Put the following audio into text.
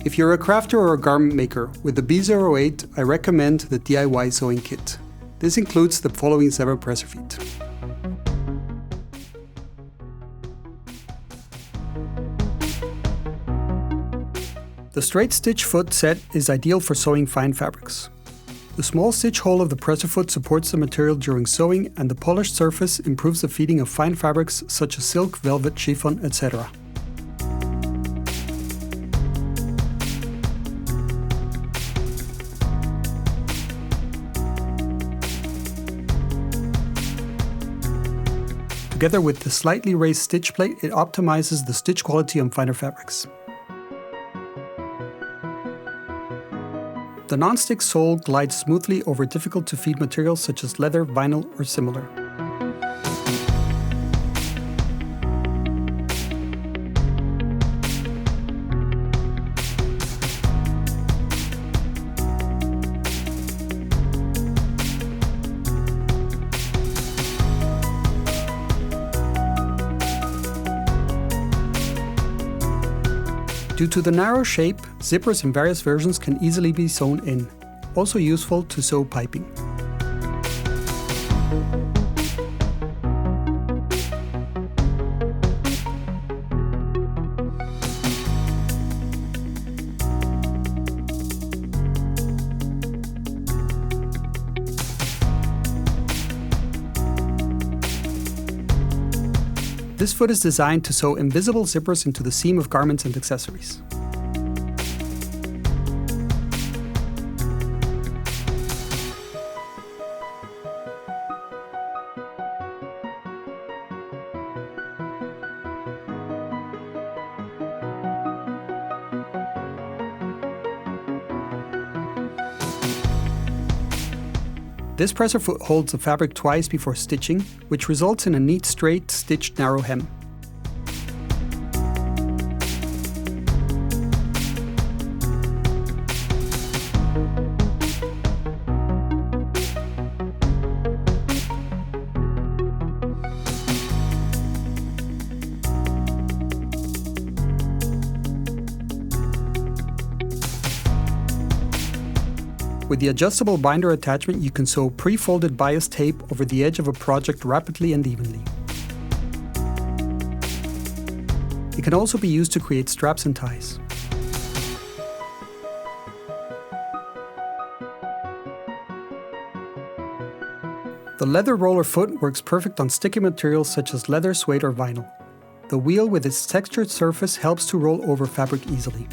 If you're a crafter or a garment maker, with the B08, I recommend the DIY sewing kit. This includes the following 7 presser feet. The straight stitch foot set is ideal for sewing fine fabrics. The small stitch hole of the presser foot supports the material during sewing, and the polished surface improves the feeding of fine fabrics such as silk, velvet, chiffon, etc. Together with the slightly raised stitch plate, it optimizes the stitch quality on finer fabrics. The non-stick sole glides smoothly over difficult-to-feed materials such as leather, vinyl, or similar. Due to the narrow shape, zippers in various versions can easily be sewn in, also useful to sew piping. This foot is designed to sew invisible zippers into the seam of garments and accessories. This presser foot holds the fabric twice before stitching, which results in a neat straight stitched narrow hem. With the adjustable binder attachment, you can sew pre-folded bias tape over the edge of a project rapidly and evenly. It can also be used to create straps and ties. The leather roller foot works perfect on sticky materials such as leather, suede, or vinyl. The wheel with its textured surface helps to roll over fabric easily.